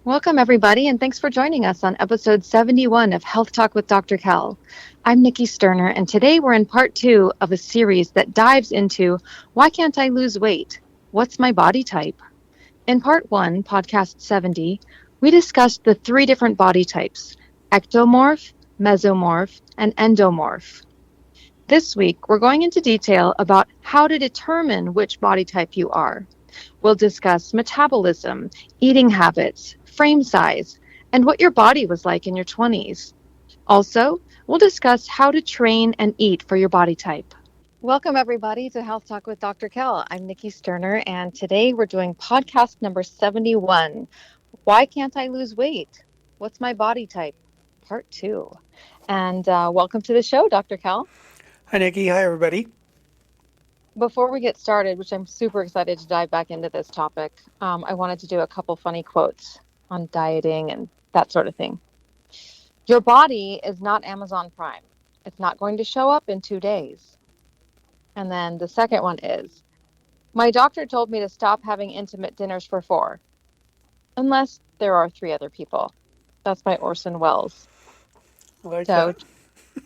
Welcome, everybody, and thanks for joining us on episode 71 of Health Talk with Dr. Kel. I'm Nikki Sterner, and today we're in part two of a series that dives into why can't I lose weight? What's my body type? In part one, podcast 70, we discussed the three different body types ectomorph, mesomorph, and endomorph. This week, we're going into detail about how to determine which body type you are. We'll discuss metabolism, eating habits, frame size, and what your body was like in your 20s. Also, we'll discuss how to train and eat for your body type. Welcome, everybody, to Health Talk with Dr. Kell. I'm Nikki Sterner, and today we're doing podcast number 71. Why can't I lose weight? What's my body type? Part two. And welcome to the show, Dr. Kell. Hi, Nikki. Hi, everybody. Before we get started, which I'm super excited to dive back into this topic, I wanted to do a couple funny quotes on dieting and that sort of thing. Your body is not Amazon Prime. It's not going to show up in 2 days. And then the second one is, my doctor told me to stop having intimate dinners for 4, unless there are 3 other people. That's by Orson Welles. I like So that.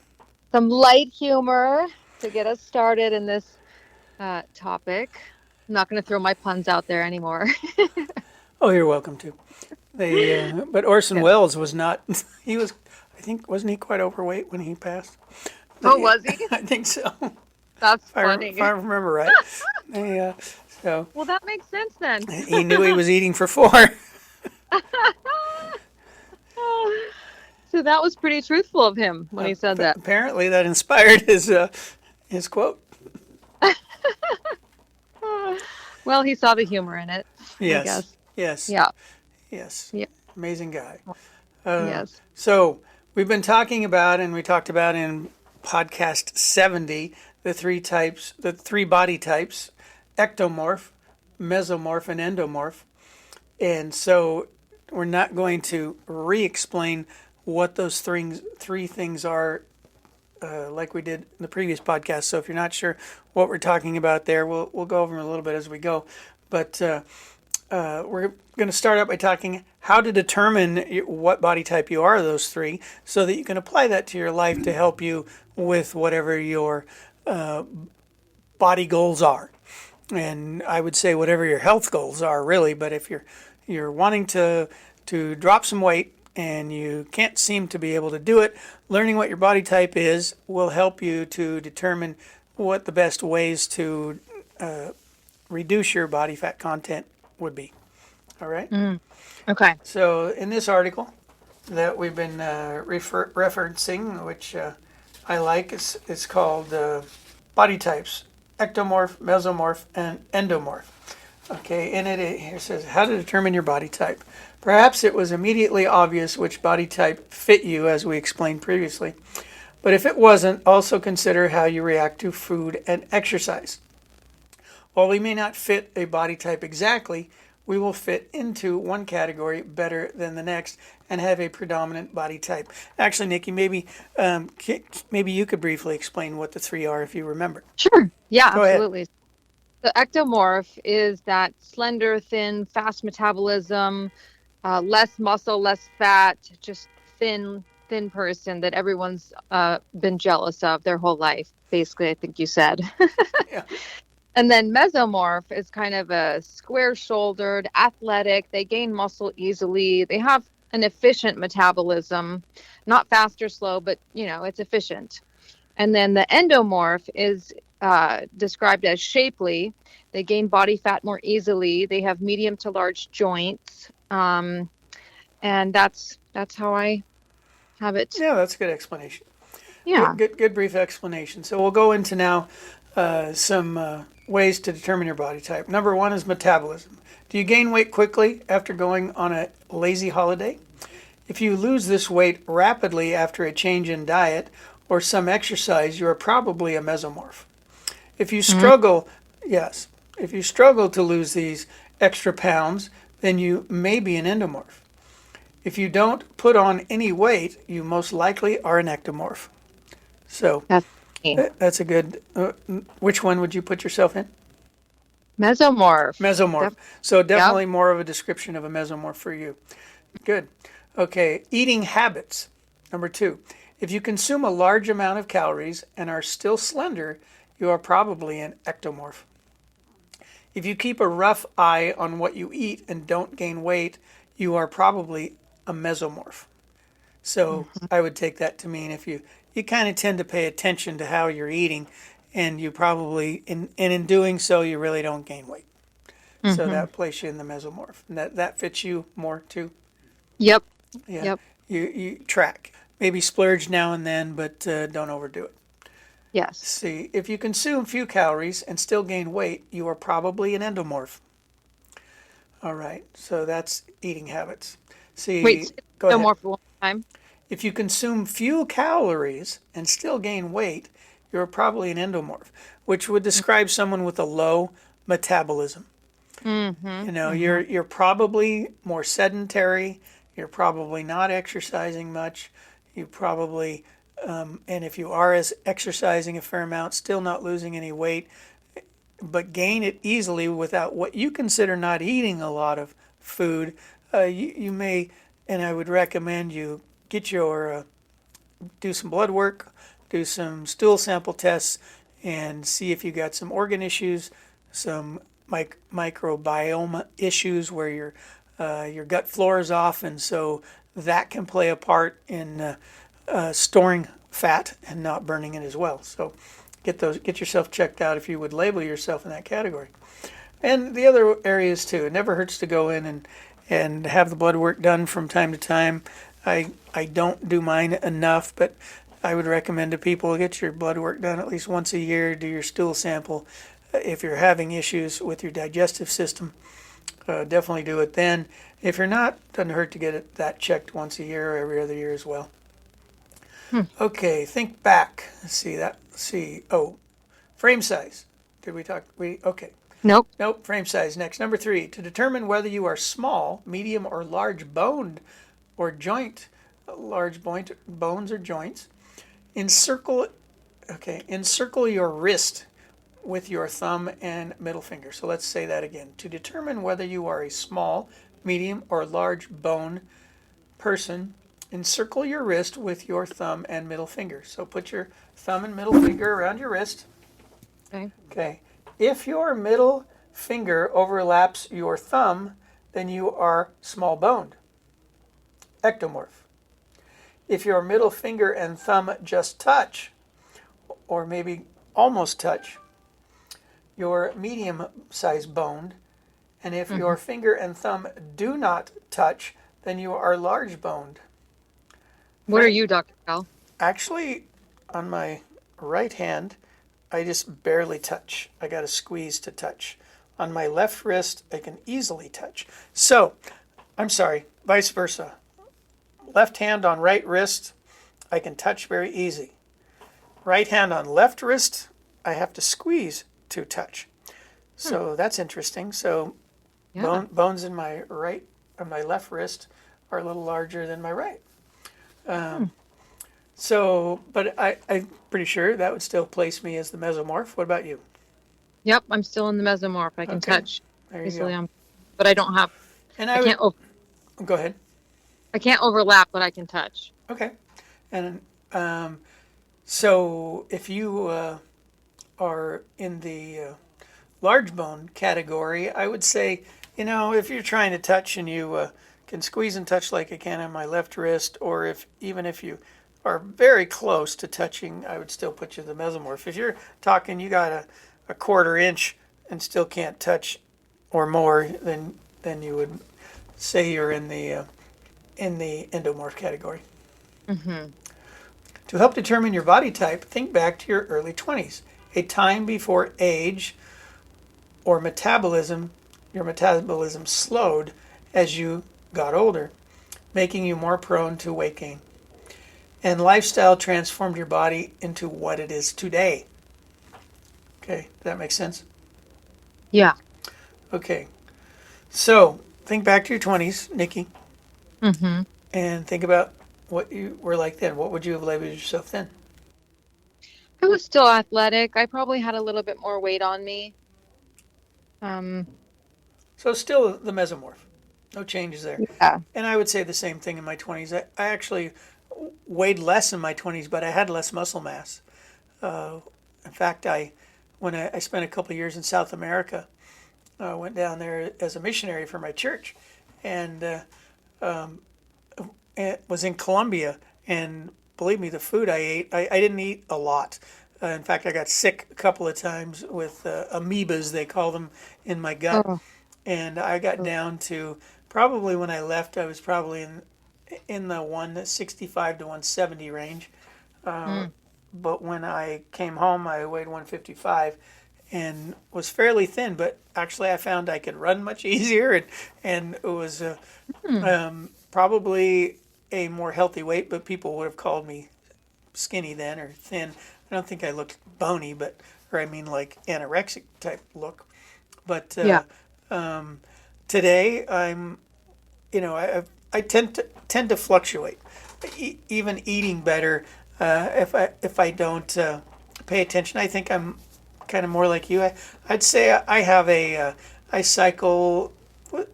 some light humor to get us started in this topic. I'm not going to throw my puns out there anymore. Oh, you're welcome to. But Orson Yeah. Welles was not. He was, I think, wasn't he quite overweight when he passed? Oh, They, was he? I think so. That's If I funny. remember right. They, so Well, that makes sense then. he knew he was eating for 4. So that was pretty truthful of him when he said that. Apparently, that inspired his quote. Well, he saw the humor in it, I Yes, guess. yes, Yeah. yes. Yeah. Amazing guy. Yes. So we've been talking about, and we talked about in podcast 70, the three body types: ectomorph, mesomorph, and endomorph. And so we're not going to re-explain what those three things are, like we did in the previous podcast. So if you're not sure what we're talking about there, we'll go over them a little bit as we go. But we're going to start out by talking how to determine what body type you are, those three, so that you can apply that to your life to help you with whatever your body goals are. And I would say whatever your health goals are, really. But if you're wanting to drop some weight and you can't seem to be able to do it, learning what your body type is will help you to determine what the best ways to reduce your body fat content would be. All right. Okay. So in this article that we've been referencing, which I like, it's called Body Types: Ectomorph, Mesomorph, and Endomorph. Okay, and here says how to determine your body type. Perhaps it was immediately obvious which body type fit you, as we explained previously. But if it wasn't, also consider how you react to food and exercise. While we may not fit a body type exactly, we will fit into one category better than the next and have a predominant body type. Actually, Nikki, maybe you could briefly explain what the three are if you remember. Sure. Yeah, Go ahead. absolutely. The ectomorph is that slender, thin, fast metabolism, less muscle, less fat, just thin person that everyone's been jealous of their whole life. Basically, I think you said. Yeah. And then mesomorph is kind of a square-shouldered, athletic. They gain muscle easily. They have an efficient metabolism, not fast or slow, but it's efficient. And then the endomorph is described as shapely. They gain body fat more easily. They have medium to large joints, and that's how I have it. Yeah, that's a good explanation. Yeah. Good brief explanation. So we'll go into now some ways to determine your body type. Number one is metabolism. Do you gain weight quickly after going on a lazy holiday? If you lose this weight rapidly after a change in diet or some exercise, you are probably a mesomorph. If you Mhm. struggle, yes, if you struggle to lose these extra pounds, then you may be an endomorph. If you don't put on any weight, you most likely are an ectomorph. So That's me. that's a good. Which one would you put yourself in? Mesomorph. Mesomorph. Def- So yep. definitely more of a description of a mesomorph for you. Good. Okay, eating habits. Number 2. If you consume a large amount of calories and are still slender, you are probably an ectomorph. If you keep a rough eye on what you eat and don't gain weight, you are probably a mesomorph. So I would take that to mean if you kind of tend to pay attention to how you're eating, and you probably in doing so you really don't gain weight. So Mm-hmm. that places you in the mesomorph. And that fits you more too. Yep. Yeah. Yep. You track. Maybe splurge now and then, but don't overdo it. Yes. See, if you consume few calories and still gain weight, you are probably an endomorph. All right, so that's eating habits. Wait, See, say go no ahead. more for one time. If you consume few calories and still gain weight, you're probably an endomorph, which would describe someone with a low metabolism. Mm-hmm. You know, Mm-hmm. you're probably more sedentary. You're probably not exercising much. You probably, and if you are as exercising a fair amount, still not losing any weight, but gain it easily without what you consider not eating a lot of food. You may, and I would recommend you get your do some blood work, do some stool sample tests, and see if you got some organ issues, some microbiome issues where your gut flora is off, and so that can play a part in storing fat and not burning it as well. So get yourself checked out if you would label yourself in that category. And the other areas too. It never hurts to go in and have the blood work done from time to time. I don't do mine enough, but I would recommend to people get your blood work done at least once a year. Do your stool sample. If you're having issues with your digestive system, definitely do it then. If you're not, doesn't hurt to get that checked once a year or every other year as well. Hmm. Okay, think back. Let's see that. Let's see. Oh, frame size. Did we talk? We okay. Nope. Nope. Frame size. Next, number 3. To determine whether you are small, medium, or large boned or joint, large bones or joints, encircle. Okay, encircle your wrist with your thumb and middle finger. So let's say that again. To determine whether you are a small, medium, or large bone person, encircle your wrist with your thumb and middle finger. So put your thumb and middle finger around your wrist. Okay. Okay. If your middle finger overlaps your thumb, then you are small boned, ectomorph. If your middle finger and thumb just touch, or maybe almost touch, you're medium sized boned. And if Mm-hmm. your finger and thumb do not touch, then you are large boned. What are you, Dr. Cal? Actually, on my right hand, I just barely touch. I got to squeeze to touch. On my left wrist, I can easily touch. So, I'm sorry, vice versa. Left hand on right wrist, I can touch very easy. Right hand on left wrist, I have to squeeze to touch. So that's interesting. So Yeah. bones in my my left wrist are a little larger than my right. So, but I'm pretty sure that would still place me as the mesomorph. What about you? Yep. I'm still in the mesomorph. I can Okay, touch there you easily go. on, but I don't have. And I I would can't. go ahead. I can't overlap, but I can touch. Okay, and so if you are in the large bone category, I would say, if you're trying to touch and you can squeeze and touch like I can on my left wrist, or if you are very close to touching, I would still put you in the mesomorph. If you're talking, you got a quarter inch and still can't touch or more, then you would say you're in the endomorph category. Mm-hmm. To help determine your body type, think back to your early 20s, a time before age or your metabolism slowed as you got older, making you more prone to weight gain. And lifestyle transformed your body into what it is today. Okay, does that make sense? Yeah. Okay, so think back to your 20s, Nikki, Mm-hmm. and think about what you were like then. What would you have labeled yourself then? I was still athletic. I probably had a little bit more weight on me. Um, So still the mesomorph. No changes there. Yeah. And I would say the same thing in my 20s. I actually weighed less in my 20s, but I had less muscle mass. In fact, when I spent a couple of years in South America, I went down there as a missionary for my church, and it was in Colombia. And believe me, the food I ate, I didn't eat a lot. In fact, I got sick a couple of times with amoebas, they call them, in my gut. Oh, And I got oh, down to probably when I left, I was probably in the 165 to 170 range. mm. But when I came home, I weighed 155 and was fairly thin. But actually, I found I could run much easier, and it was Hmm. probably a more healthy weight. But people would have called me skinny then or thin. I don't think I looked bony, but or I mean like anorexic type look. But Yeah. today I'm, I tend to fluctuate, even eating better. If I don't pay attention, I think I'm kind of more like you. I'd say I have I cycle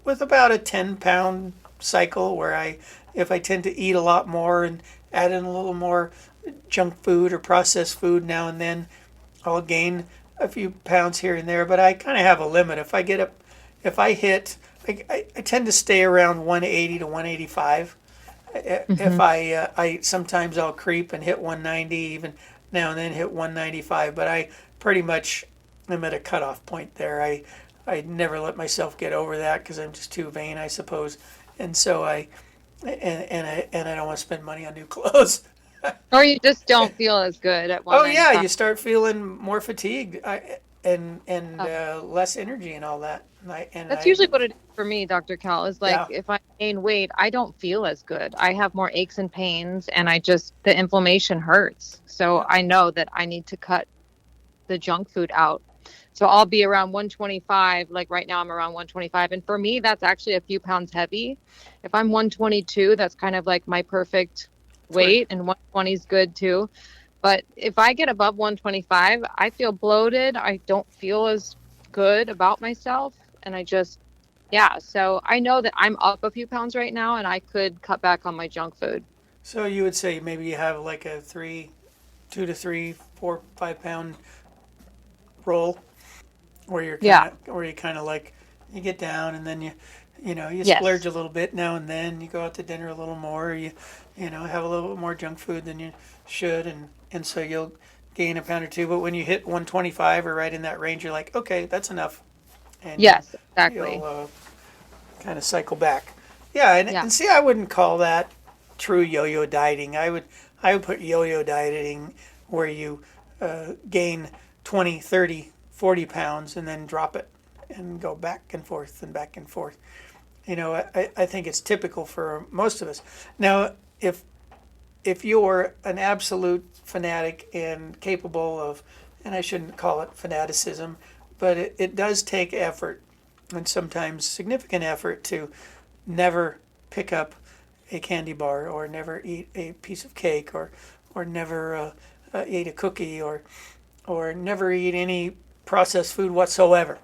with about a 10-pound cycle where if I tend to eat a lot more and add in a little more junk food or processed food now and then, I'll gain a few pounds here and there. But I kind of have a limit. If I hit, I tend to stay around 180 to 185. If Hmm. I sometimes I'll creep and hit 190, even now and then hit 195, but I pretty much am at a cutoff point there. I never let myself get over that because I'm just too vain, I suppose, and so I don't want to spend money on new clothes. Or you just don't feel as good at Oh yeah, 195. you start feeling more fatigued, and Oh, less energy and all that. that's usually what it is for me, Dr. Cal, is like Yeah, if I gain weight, I don't feel as good. I have more aches and pains, and the inflammation hurts. So yeah, I know that I need to cut the junk food out. So I'll be around 125. Like right now, I'm around 125. And for me, that's actually a few pounds heavy. If I'm 122, that's kind of like my perfect that's what. weight, and 120 is good too. But if I get above 125, I feel bloated. I don't feel as good about myself. And yeah. So I know that I'm up a few pounds right now, and I could cut back on my junk food. So you would say maybe you have like a 2 to 3, 4, 5 pound roll Yeah. where you kind of like you get down and then you splurge Yes. a little bit now and then. You go out to dinner a little more. You have a little bit more junk food than you should, and so you'll gain a pound or two. But when you hit 125 or right in that range, you're like, okay, that's enough, and Yes, you'll exactly. kind of cycle back. Yeah, Yeah. and see, I wouldn't call that true yo-yo dieting. I would put yo-yo dieting where you gain 20, 30, 40 pounds and then drop it and go back and forth and back and forth. I think it's typical for most of us. Now, if you're an absolute fanatic and capable of, and I shouldn't call it fanaticism, but it does take effort and sometimes significant effort to never pick up a candy bar or never eat a piece of cake or never eat a cookie or never eat any processed food whatsoever.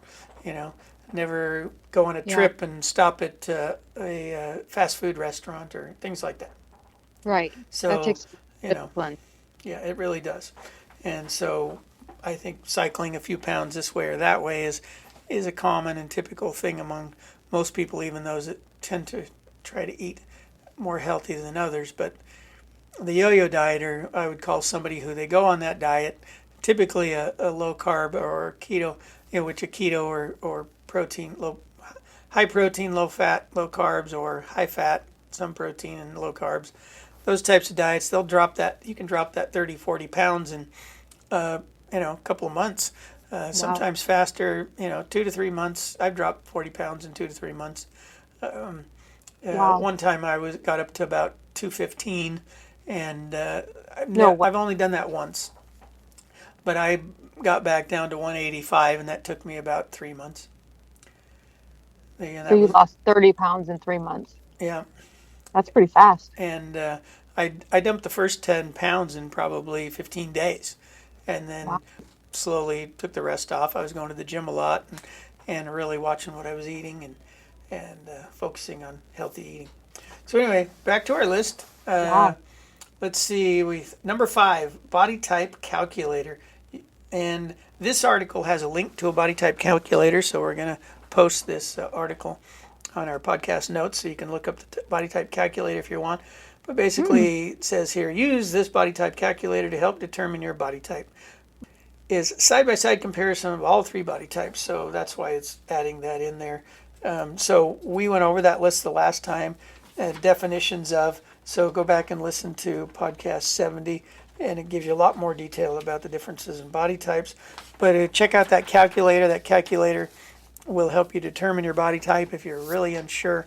You know, never go on a Yeah. trip and stop at a fast food restaurant or things like that. Right. That So, takes you know, discipline. yeah, it really does. And so I think cycling a few pounds this way or that way is a common and typical thing among most people, even those that tend to try to eat more healthy than others. But the yo-yo dieter, I would call somebody who they go on that diet, typically a low carb or keto, which a keto or protein, high protein, low fat, low carbs, or high fat, some protein and low carbs. Those types of diets, they'll drop that. You can drop that 30, 40 pounds in a couple of months. Wow. Sometimes faster, 2 to 3 months. I've dropped 40 pounds in 2 to 3 months. Wow. One time got up to about 215, and No way. I've only done that once. But I got back down to 185, and that took me about 3 months. Yeah, So that you was lost 30 pounds in 3 months. yeah, That's pretty fast. and I dumped the first 10 pounds in probably 15 days, and Wow. then slowly took the rest off. I was going to the gym a lot and really watching what I was eating, and focusing on healthy eating. So anyway, back to our list. Yeah. Let's see. Number 5, body type calculator, and this article has a link to a body type calculator. So we're going to post this article on our podcast notes, so you can look up the body type calculator if you want. But basically, it says here, use this body type calculator to help determine your body type. Is side-by-side comparison of all 3 body types, so that's why it's adding that in there. So we went over that list the last time, definitions of, so go back and listen to podcast 70, and it gives you a lot more detail about the differences in body types. But check out that calculator. That calculator will help you determine your body type if you're really unsure.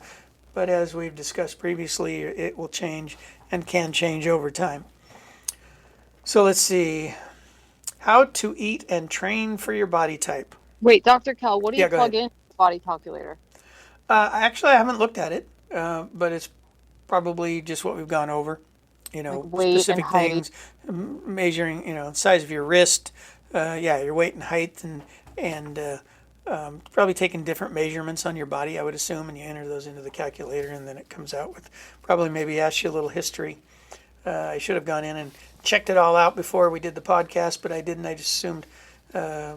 But as we've discussed previously, it will change and can change over time. So let's see. How to eat and train for your body type. Wait, Dr. Cal, what do you go plug ahead. in the body calculator? Actually, I haven't looked at it, but it's probably just what we've gone over. Like weight and Specific height. things, measuring, size of your wrist, your weight and height, and probably taking different measurements on your body, I would assume, and you enter those into the calculator, and then it comes out with probably maybe ask you a little history. I should have gone in and checked it all out before we did the podcast, but I didn't. I just assumed, I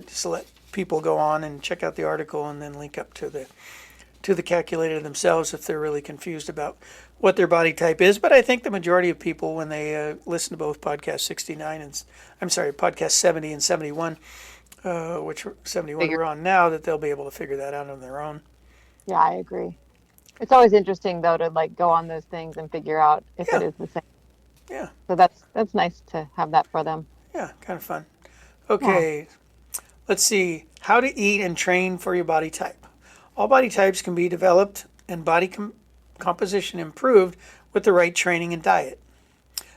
just let people go on and check out the article and then link up to the calculator themselves if they're really confused about what their body type is. But I think the majority of people, when they listen to both podcast 69 and podcast 70 and 71, which 71 we're on now, that they'll be able to figure that out on their own. Yeah, I agree. It's always interesting though to like go on those things and figure out if it is the same. Yeah. So that's nice to have that for them. Yeah, kind of fun. Okay, let's see. How to eat and train for your body type. All body types can be developed and body composition improved with the right training and diet.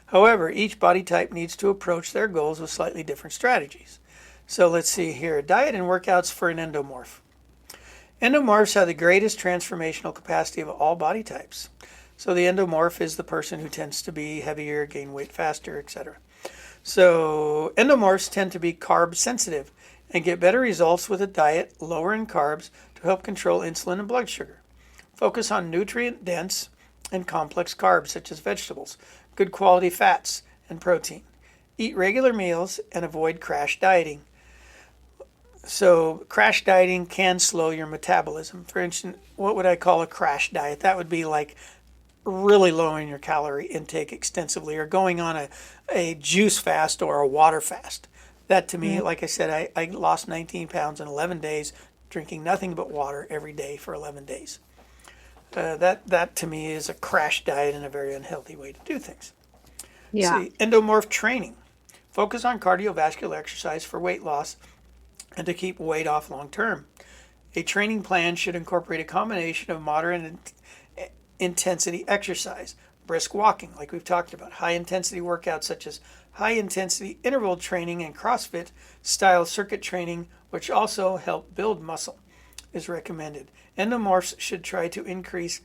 However, each body type needs to approach their goals with slightly different strategies. So let's see here. Diet and workouts for an endomorph. Endomorphs have the greatest transformational capacity of all body types. So the endomorph is the person who tends to be heavier, gain weight faster, etc. So endomorphs tend to be carb sensitive and get better results with a diet lower in carbs to help control insulin and blood sugar. Focus on nutrient dense and complex carbs such as vegetables, good quality fats, and protein. Eat regular meals and avoid crash dieting. So crash dieting can slow your metabolism. For instance, what would I call a crash diet? That would be like really lowering your calorie intake extensively, or going on a juice fast or a water fast. That to me, like I said, I lost 19 pounds in 11 days, drinking nothing but water every day for 11 days. That to me is a crash diet and a very unhealthy way to do things. Yeah. See, endomorph training. Focus on cardiovascular exercise for weight loss and to keep weight off long term. A training plan should incorporate a combination of moderate intensity exercise, brisk walking, like we've talked about, high intensity workouts such as high intensity interval training and CrossFit style circuit training, which also help build muscle, is recommended. Endomorphs should try to increase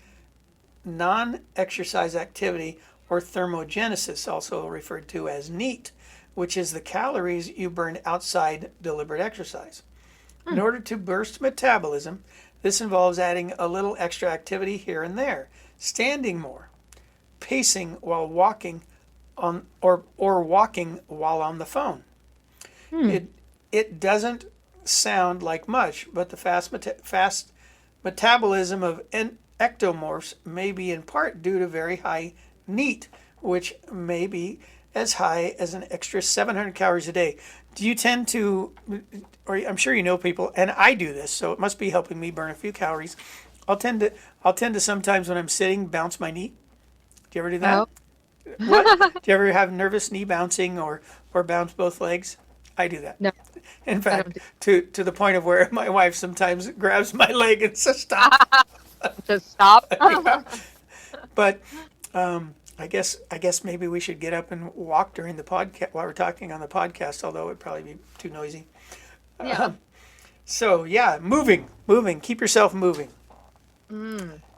non-exercise activity or thermogenesis, also referred to as NEAT, which is the calories you burn outside deliberate exercise. In order to boost metabolism, this involves adding a little extra activity here and there, standing more, pacing while walking on or walking while on the phone. It doesn't sound like much, but the fast metabolism of ectomorphs may be in part due to very high NEAT, which may be as high as an extra 700 calories a day. Do you tend to, or I'm sure you know people, and I do this, so it must be helping me burn a few calories. I'll tend to sometimes when I'm sitting bounce my knee. Do you ever do that? No. What? Do you ever have nervous knee bouncing or bounce both legs? I do that. No. In fact, to the point of where my wife sometimes grabs my leg and says, "Stop." Just stop. Yeah. But I guess maybe we should get up and walk during the podcast while we're talking on the podcast, although it'd probably be too noisy. Yeah. So yeah, moving. Keep yourself moving.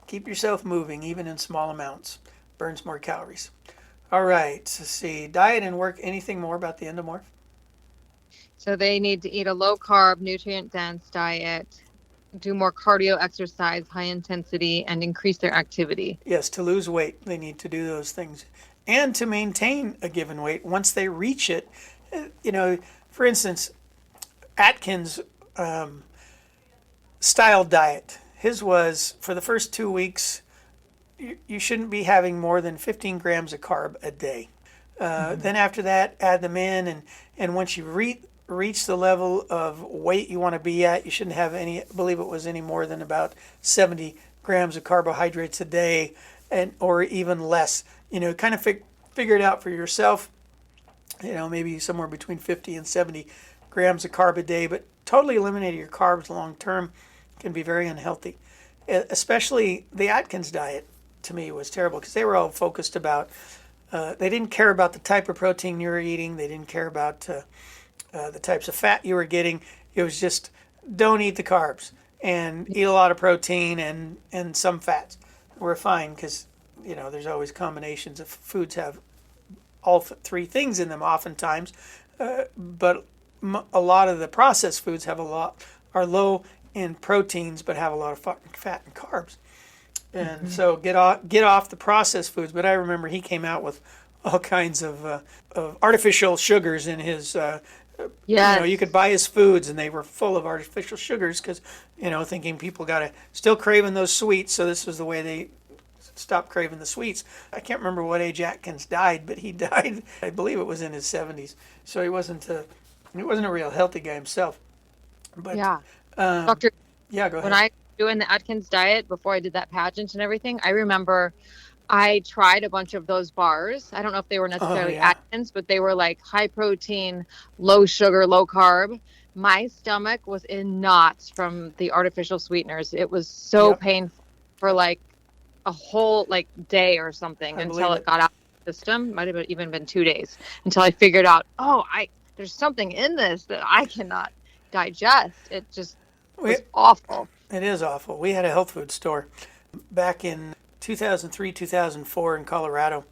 Keep yourself moving, even in small amounts. Burns more calories. All right. Let's see. Diet and work. Anything more about the endomorph? So they need to eat a low carb, nutrient dense diet. do more cardio exercise, high intensity, and increase their activity. Yes, to lose weight, they need to do those things. And to maintain a given weight once they reach it. You know, for instance, Atkins style diet. His was for the first 2 weeks, you shouldn't be having more than 15 grams of carb a day. Then after that, add them in, and once you reach the level of weight you want to be at, you shouldn't have any. I believe it was any more than about 70 grams of carbohydrates a day, and or even less. You know, kind of figure it out for yourself. You know, maybe somewhere between 50 and 70 grams of carb a day, but totally eliminating your carbs long term can be very unhealthy. Especially the Atkins diet to me was terrible because they were all focused about. They didn't care about the type of protein you were eating. They didn't care about the types of fat you were getting. It was just don't eat the carbs and eat a lot of protein and some fats. We're fine because you know there's always combinations of foods have all three things in them oftentimes, but a lot of the processed foods are low in proteins but have a lot of fat and carbs. And so get off the processed foods. But I remember he came out with all kinds of artificial sugars in his. You know, you could buy his foods, and they were full of artificial sugars because, you know, thinking people still craving those sweets. So this was the way they stopped craving the sweets. I can't remember what age Atkins died, but he died. I believe it was in his 70s. So he wasn't a real healthy guy himself. But Yeah. Doctor, yeah, go ahead. when I doing the Atkins diet before I did that pageant and everything, I remember I tried a bunch of those bars. I don't know if they were necessarily Atkins, but they were like high protein, low sugar, low carb. My stomach was in knots from the artificial sweeteners. It was so painful for like a whole day or something until it got out of the system. Might have even been 2 days until I figured out, there's something in this that I cannot digest. It just was awful. It is awful. We had a health food store back in 2003, 2004 in Colorado.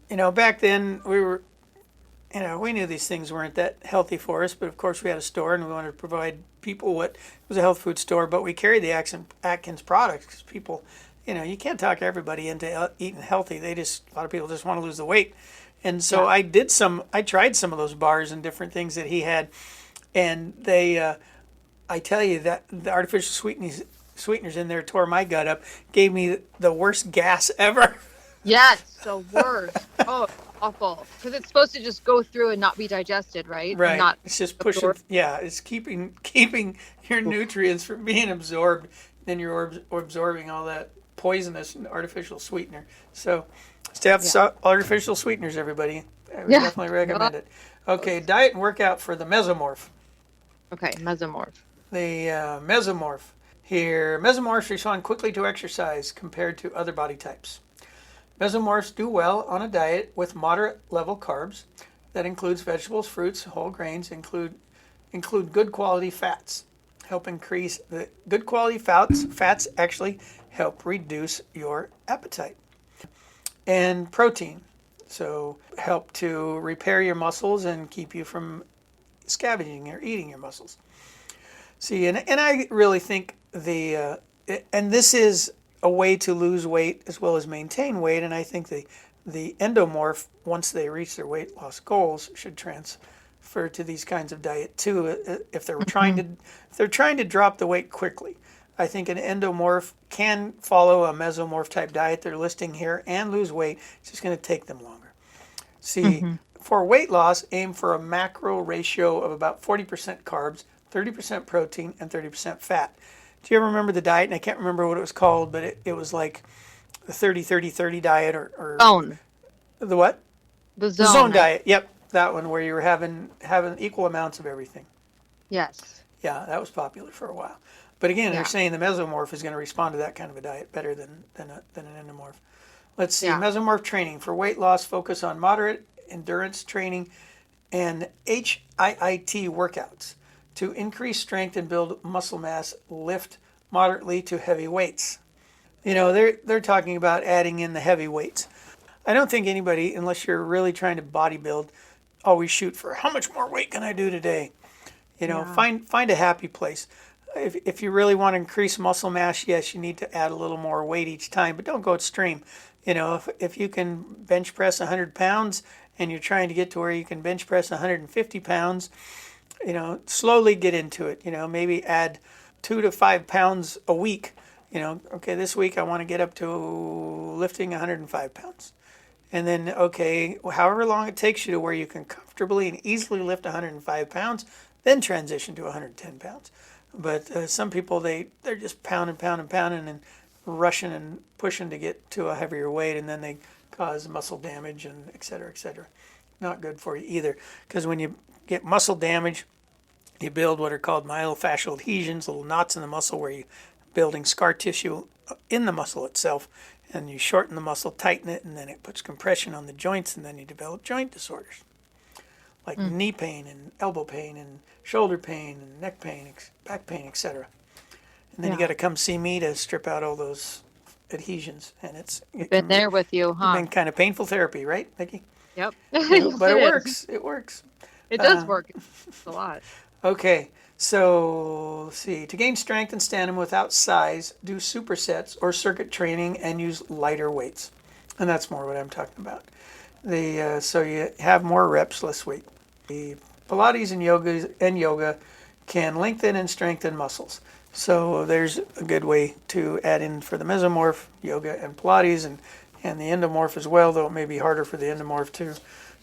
You know, back then we knew these things weren't that healthy for us, but of course we had a store and we wanted to provide people what was a health food store, but we carried the Atkins products because people, you know, you can't talk everybody into eating healthy. A lot of people just want to lose the weight. And so I tried some of those bars and different things that he had, and I tell you that the artificial sweeteners in there tore my gut up, gave me the worst gas ever. Yes, the worst. Oh, awful. Because it's supposed to just go through and not be digested, right? Right. Not it's just pushing. Yeah, it's keeping your nutrients from being absorbed. Then you're absorbing all that poisonous and artificial sweetener. So stay off the artificial sweeteners, everybody. I would definitely recommend it. Okay, diet and workout for the mesomorph. Okay, mesomorph. The mesomorph. Here, mesomorphs respond quickly to exercise compared to other body types. Mesomorphs do well on a diet with moderate level carbs that includes vegetables, fruits, whole grains, include good quality fats. Help increase the good quality fats actually help reduce your appetite. And protein, so help to repair your muscles and keep you from scavenging or eating your muscles. See, and I really think and this is a way to lose weight as well as maintain weight, and I think the endomorph, once they reach their weight loss goals, should transfer to these kinds of diet too. If they're trying to drop the weight quickly, I think an endomorph can follow a mesomorph type diet they're listing here and lose weight. It's just going to take them longer. See, for weight loss, aim for a macro ratio of about 40% carbs, 30% protein, and 30% fat. Do you ever remember the diet? And I can't remember what it was called, but it was like the 30-30-30 diet or Zone. The what? The zone. The zone diet. Yep, that one where you were having equal amounts of everything. Yes. Yeah, that was popular for a while. But again, they're saying the mesomorph is going to respond to that kind of a diet better than an endomorph. Let's see. Mesomorph training for weight loss, focus on moderate endurance training and HIIT workouts. To increase strength and build muscle mass, lift moderately to heavy weights. You know, they're talking about adding in the heavy weights. I don't think anybody, unless you're really trying to bodybuild, always shoot for how much more weight can I do today? You know, find a happy place. if you really want to increase muscle mass, yes, you need to add a little more weight each time, but don't go extreme. If you can bench press 100 pounds and you're trying to get to where you can bench press 150 pounds, slowly get into it. Maybe add 2 to 5 pounds a week. Okay, this week I want to get up to lifting 105 pounds. And then, okay, however long it takes you to where you can comfortably and easily lift 105 pounds, then transition to 110 pounds. But some people, they're just pounding, pounding, pounding, and rushing and pushing to get to a heavier weight, and then they cause muscle damage and et cetera, et cetera. Not good for you either, because when you get muscle damage, you build what are called myofascial adhesions, little knots in the muscle where you're building scar tissue in the muscle itself, and you shorten the muscle, tighten it, and then it puts compression on the joints, and then you develop joint disorders like knee pain and elbow pain and shoulder pain and neck pain, back pain, etc. And then you got to come see me to strip out all those adhesions, and I've been there with you, huh? Been kind of painful therapy, right, Nikki? Yep. But it works. It works. It does work. It's a lot. Okay, so let's see. To gain strength and stamina without size, do supersets or circuit training and use lighter weights. And that's more what I'm talking about. So you have more reps, less weight. The Pilates and yoga can lengthen and strengthen muscles. So there's a good way to add in for the mesomorph, yoga and Pilates, and the endomorph as well, though it may be harder for the endomorph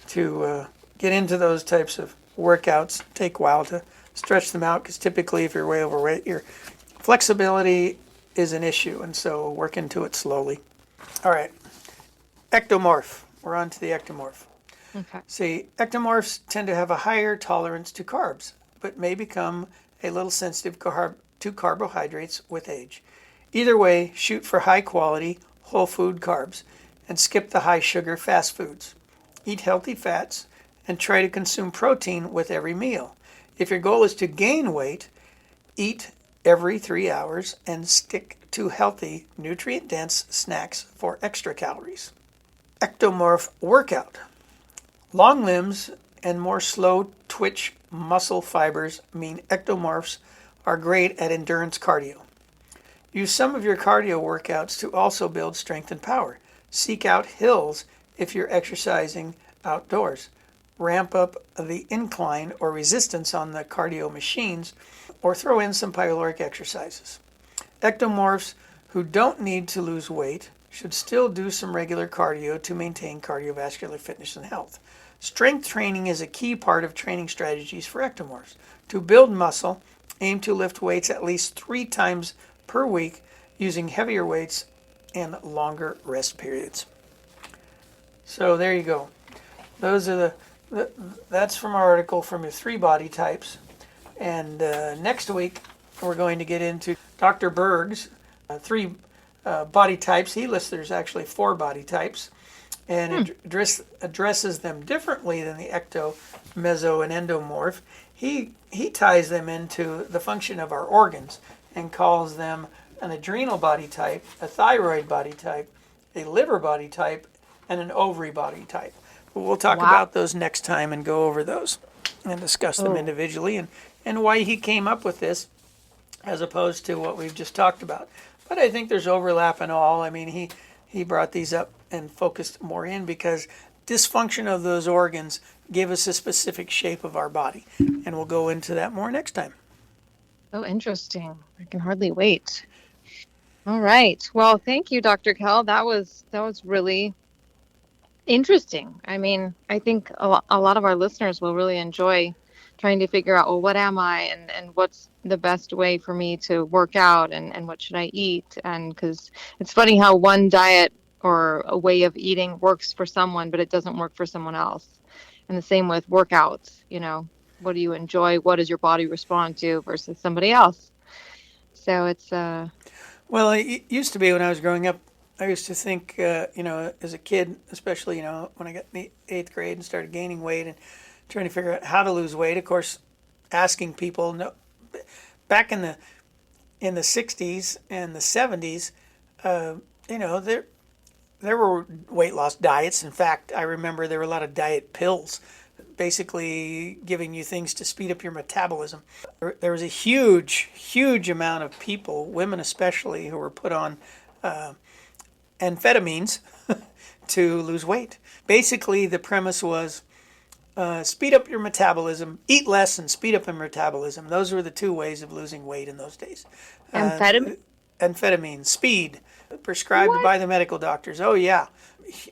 to get into those types of workouts. Take a while to stretch them out, because typically if you're way overweight, your flexibility is an issue, and so work into it slowly. All right, ectomorph. We're on to the ectomorph. Okay. See, ectomorphs tend to have a higher tolerance to carbs, but may become a little sensitive to carbohydrates with age. Either way, shoot for high quality, whole food carbs and skip the high sugar fast foods. Eat healthy fats and try to consume protein with every meal. If your goal is to gain weight, eat every 3 hours and stick to healthy, nutrient-dense snacks for extra calories. Ectomorph workout. Long limbs and more slow twitch muscle fibers mean ectomorphs are great at endurance cardio. Use some of your cardio workouts to also build strength and power. Seek out hills if you're exercising outdoors. Ramp up the incline or resistance on the cardio machines, or throw in some pyloric exercises. Ectomorphs who don't need to lose weight should still do some regular cardio to maintain cardiovascular fitness and health. Strength training is a key part of training strategies for ectomorphs. To build muscle, aim to lift weights at least 3 times per week using heavier weights and longer rest periods. So there you go. Those are that's from our article from your 3 body types. And next week we're going to get into Dr. Berg's 3 body types. He lists there's actually 4 body types, and addresses them differently than the ecto, meso, and endomorph. He ties them into the function of our organs and calls them an adrenal body type, a thyroid body type, a liver body type, and an ovary body type. But we'll talk about those next time and go over those and discuss them individually and why he came up with this as opposed to what we've just talked about. But I think there's overlap in all. I mean, he brought these up and focused more in because dysfunction of those organs give us a specific shape of our body. And we'll go into that more next time. Oh, interesting. I can hardly wait. All right. Well, thank you, Dr. Kell. That was really interesting. I mean, I think a lot of our listeners will really enjoy trying to figure out, well, what am I and what's the best way for me to work out and what should I eat? And because it's funny how one diet or a way of eating works for someone, but it doesn't work for someone else. And the same with workouts, what do you enjoy? What does your body respond to versus somebody else? So it's Well, it used to be when I was growing up, I used to think, as a kid, especially, when I got in the 8th grade and started gaining weight and trying to figure out how to lose weight. Of course, asking people, back in the 60s and the 70s, there were weight loss diets. In fact, I remember there were a lot of diet pills basically giving you things to speed up your metabolism. There was a huge amount of people, women especially, who were put on amphetamines to lose weight. Basically, the premise was speed up your metabolism, eat less and speed up your metabolism. Those were the two ways of losing weight in those days. Amphetamine? Amphetamine, speed, prescribed What? by the medical doctors. Oh, yeah.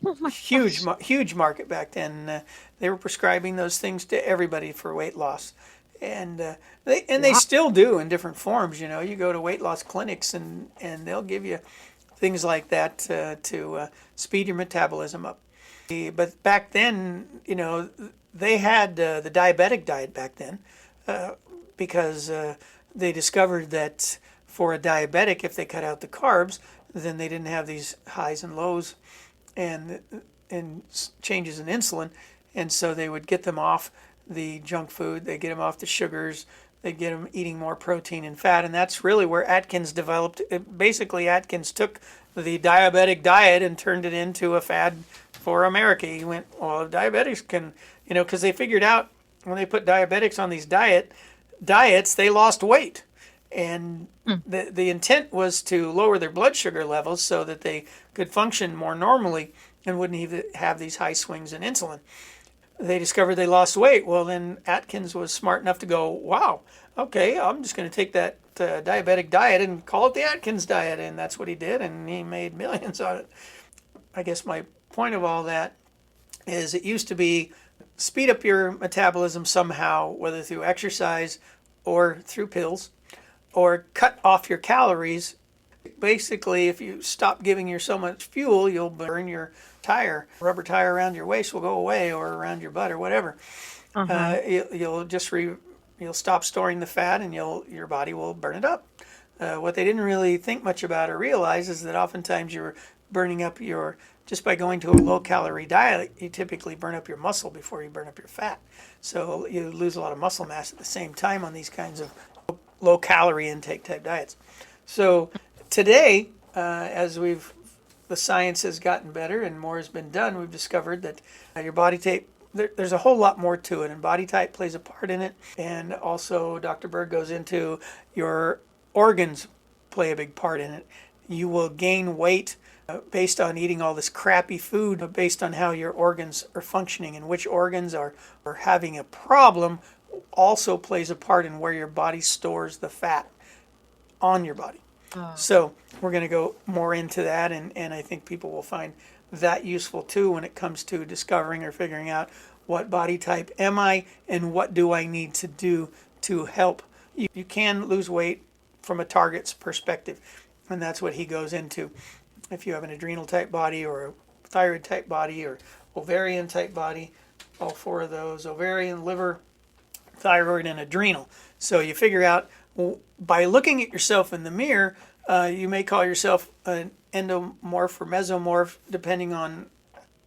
Oh my Huge, gosh. huge market back then. They were prescribing those things to everybody for weight loss. And they Wow. still do in different forms. You go to weight loss clinics and they'll give you things like that to speed your metabolism up. But back then, they had the diabetic diet back then because they discovered that for a diabetic, if they cut out the carbs, then they didn't have these highs and lows and changes in insulin. And so they would get them off the junk food, they get them off the sugars, they get them eating more protein and fat. And that's really where Atkins developed. Basically, Atkins took the diabetic diet and turned it into a fad for America. He went, well, diabetics can, because they figured out when they put diabetics on these diets, they lost weight. And the intent was to lower their blood sugar levels so that they could function more normally and wouldn't even have these high swings in insulin. They discovered they lost weight. Well, then Atkins was smart enough to go, wow, okay, I'm just going to take that diabetic diet and call it the Atkins diet. And that's what he did, and he made millions on it. I guess my point of all that is it used to be speed up your metabolism somehow, whether through exercise or through pills, or cut off your calories. Basically, if you stop giving yourself so much fuel, you'll burn your tire. Rubber tire around your waist will go away, or around your butt, or whatever. You'll stop storing the fat, and your body will burn it up. What they didn't really think much about or realize is that oftentimes you're burning up just by going to a low-calorie diet, you typically burn up your muscle before you burn up your fat. So you lose a lot of muscle mass at the same time on these kinds of low-calorie intake type diets. So today, as the science has gotten better and more has been done, we've discovered that your body type, there's a whole lot more to it, and body type plays a part in it. And also, Dr. Berg goes into your organs play a big part in it. You will gain weight based on eating all this crappy food, based on how your organs are functioning, and which organs are having a problem also plays a part in where your body stores the fat on your body. So we're going to go more into that, and I think people will find that useful too when it comes to discovering or figuring out what body type am I and what do I need to do to help. You can lose weight from a target's perspective, and that's what he goes into. If you have an adrenal type body or a thyroid type body or ovarian type body, all four of those, ovarian, liver, thyroid, and adrenal. So you figure out, by looking at yourself in the mirror, you may call yourself an endomorph or mesomorph, depending on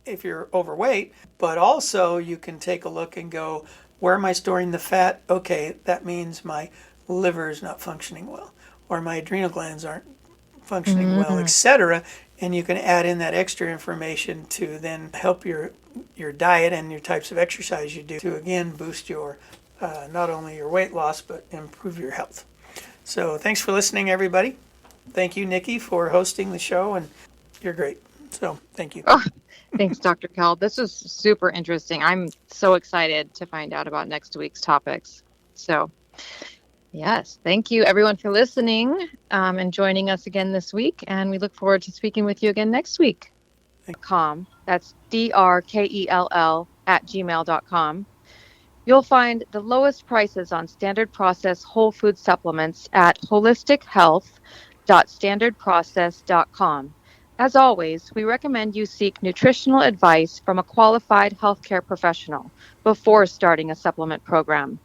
if you're overweight. But also you can take a look and go, where am I storing the fat? Okay, that means my liver is not functioning well, or my adrenal glands aren't functioning well, etc. And you can add in that extra information to then help your diet and your types of exercise you do to, again, boost your not only your weight loss, but improve your health. So thanks for listening, everybody. Thank you, Nikki, for hosting the show, and you're great. So thank you. Oh, thanks, Dr. Cal. This was super interesting. I'm so excited to find out about next week's topics. So, yes, thank you, everyone, for listening and joining us again this week. And we look forward to speaking with you again next week. That's drkell@gmail.com. You'll find the lowest prices on standard process whole food supplements at holistichealth.standardprocess.com. As always, we recommend you seek nutritional advice from a qualified healthcare professional before starting a supplement program.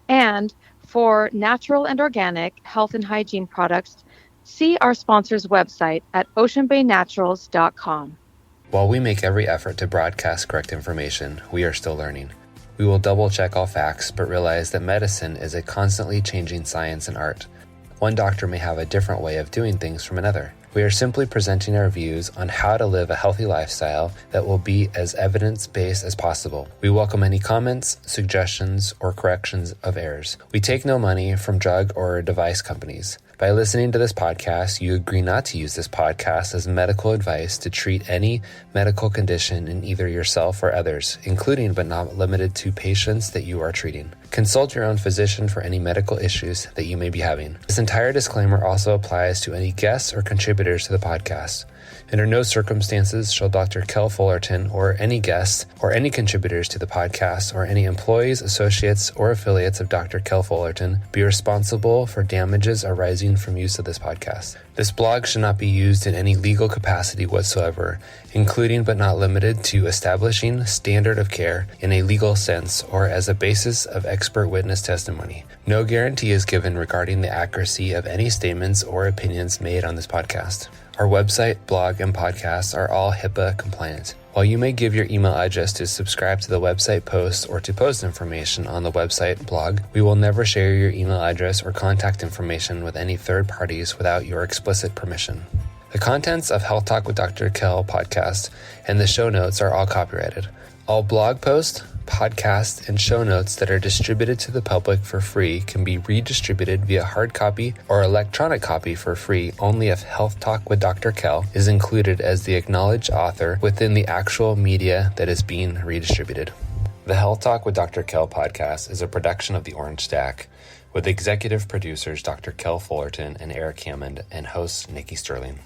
And for natural and organic health and hygiene products, see our sponsor's website at oceanbaynaturals.com. While we make every effort to broadcast correct information, we are still learning. We will double-check all facts, but realize that medicine is a constantly changing science and art. One doctor may have a different way of doing things from another. We are simply presenting our views on how to live a healthy lifestyle that will be as evidence-based as possible. We welcome any comments, suggestions, or corrections of errors. We take no money from drug or device companies. By listening to this podcast, you agree not to use this podcast as medical advice to treat any medical condition in either yourself or others, including but not limited to patients that you are treating. Consult your own physician for any medical issues that you may be having. This entire disclaimer also applies to any guests or contributors to the podcast. Under no circumstances shall Dr. Kel Fullerton or any guests or any contributors to the podcast or any employees, associates, or affiliates of Dr. Kel Fullerton be responsible for damages arising from use of this podcast. This blog should not be used in any legal capacity whatsoever, including but not limited to establishing standard of care in a legal sense or as a basis of expert witness testimony. No guarantee is given regarding the accuracy of any statements or opinions made on this podcast. Our website, blog, and podcasts are all HIPAA compliant. While you may give your email address to subscribe to the website post or to post information on the website blog, we will never share your email address or contact information with any third parties without your explicit permission. The contents of Health Talk with Dr. Kel podcast and the show notes are all copyrighted. All blog posts, podcasts, and show notes that are distributed to the public for free can be redistributed via hard copy or electronic copy for free only if Health Talk with Dr. Kel is included as the acknowledged author within the actual media that is being redistributed. The Health Talk with Dr. Kel podcast is a production of the Orange Stack, with executive producers Dr. Kel Fullerton and Eric Hammond and host Nikki Sterling.